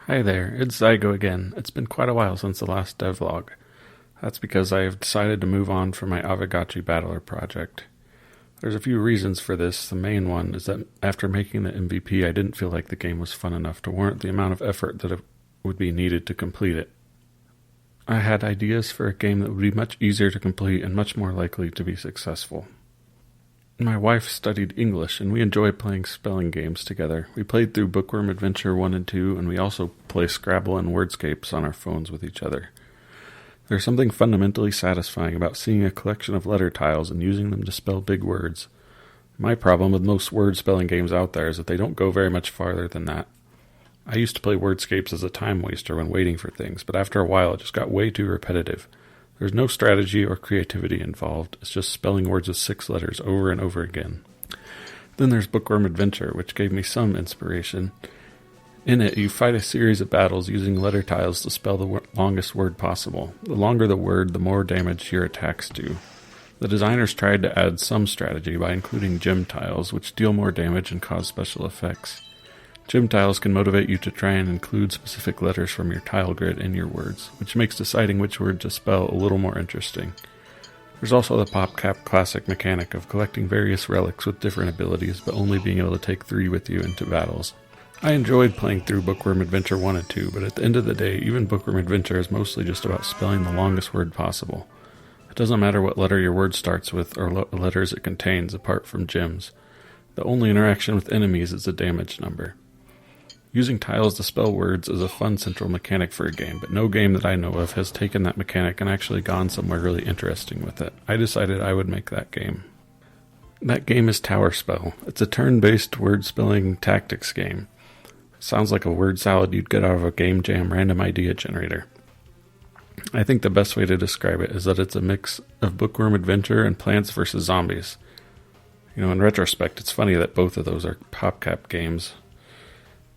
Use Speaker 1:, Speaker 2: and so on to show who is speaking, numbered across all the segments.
Speaker 1: Hi there, it's Zygo again. It's been quite a while since the last devlog. That's because I have decided to move on from my Avagachi Battler project. There's a few reasons for this. The main one is that after making the MVP, I didn't feel like the game was fun enough to warrant the amount of effort that would be needed to complete it. I had ideas for a game that would be much easier to complete and much more likely to be successful. My wife studied English, and we enjoy playing spelling games together. We played through Bookworm Adventure 1 and 2, and we also play Scrabble and Wordscapes on our phones with each other. There's something fundamentally satisfying about seeing a collection of letter tiles and using them to spell big words. My problem with most word spelling games out there is that they don't go very much farther than that. I used to play Wordscapes as a time waster when waiting for things, but after a while it just got way too repetitive. There's no strategy or creativity involved. It's just spelling words with 6 letters over and over again. Then there's Bookworm Adventure, which gave me some inspiration. In it, you fight a series of battles using letter tiles to spell the longest word possible. The longer the word, the more damage your attacks do. The designers tried to add some strategy by including gem tiles, which deal more damage and cause special effects. Gem tiles can motivate you to try and include specific letters from your tile grid in your words, which makes deciding which word to spell a little more interesting. There's also the PopCap classic mechanic of collecting various relics with different abilities, but only being able to take 3 with you into battles. I enjoyed playing through Bookworm Adventure 1 and 2, but at the end of the day, even Bookworm Adventure is mostly just about spelling the longest word possible. It doesn't matter what letter your word starts with or what letters it contains, apart from gems. The only interaction with enemies is the damage number. Using tiles to spell words is a fun central mechanic for a game, but no game that I know of has taken that mechanic and actually gone somewhere really interesting with it. I decided I would make that game. That game is Towerspell. It's a turn-based word-spelling tactics game. Sounds like a word salad you'd get out of a game jam random idea generator. I think the best way to describe it is that it's a mix of Bookworm Adventure and Plants vs. Zombies. In retrospect, it's funny that both of those are PopCap games.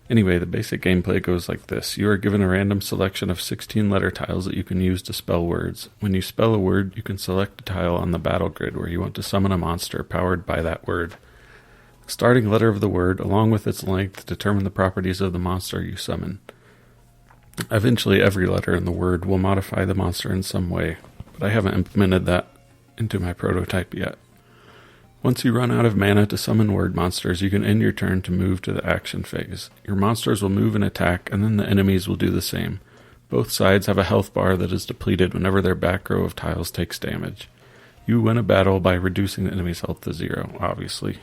Speaker 1: Anyway, the basic gameplay goes like this. You are given a random selection of 16 letter tiles that you can use to spell words. When you spell a word, you can select a tile on the battle grid where you want to summon a monster powered by that word. The starting letter of the word, along with its length, determine the properties of the monster you summon. Eventually, every letter in the word will modify the monster in some way, but I haven't implemented that into my prototype yet. Once you run out of mana to summon word monsters, you can end your turn to move to the action phase. Your monsters will move and attack, and then the enemies will do the same. Both sides have a health bar that is depleted whenever their back row of tiles takes damage. You win a battle by reducing the enemy's health to 0, obviously.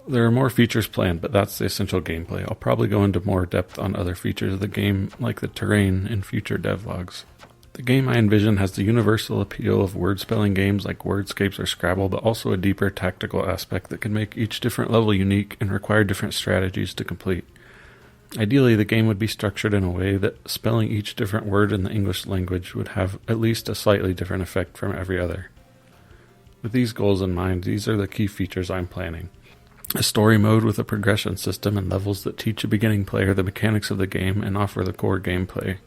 Speaker 1: There are more features planned, but that's the essential gameplay. I'll probably go into more depth on other features of the game, like the terrain, in future devlogs. The game I envision has the universal appeal of word-spelling games like Wordscapes or Scrabble, but also a deeper tactical aspect that can make each different level unique and require different strategies to complete. Ideally, the game would be structured in a way that spelling each different word in the English language would have at least a slightly different effect from every other. With these goals in mind, these are the key features I'm planning. A story mode with a progression system and levels that teach a beginning player the mechanics of the game and offer the core gameplay.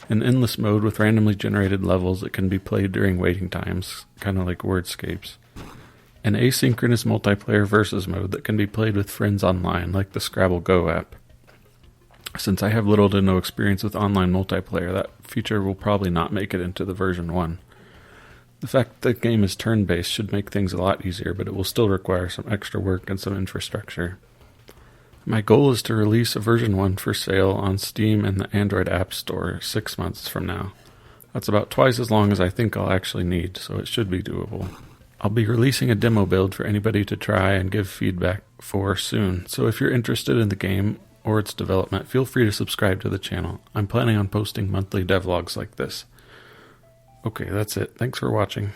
Speaker 1: An endless mode with randomly generated levels that can be played during waiting times, kind of like Wordscapes. An asynchronous multiplayer versus mode that can be played with friends online, like the Scrabble Go app. Since I have little to no experience with online multiplayer, that feature will probably not make it into the version 1. The fact that the game is turn-based should make things a lot easier, but it will still require some extra work and some infrastructure. My goal is to release a version 1 for sale on Steam and the Android App Store 6 months from now. That's about twice as long as I think I'll actually need, so it should be doable. I'll be releasing a demo build for anybody to try and give feedback for soon, so if you're interested in the game or its development, feel free to subscribe to the channel. I'm planning on posting monthly devlogs like this. Okay, that's it. Thanks for watching.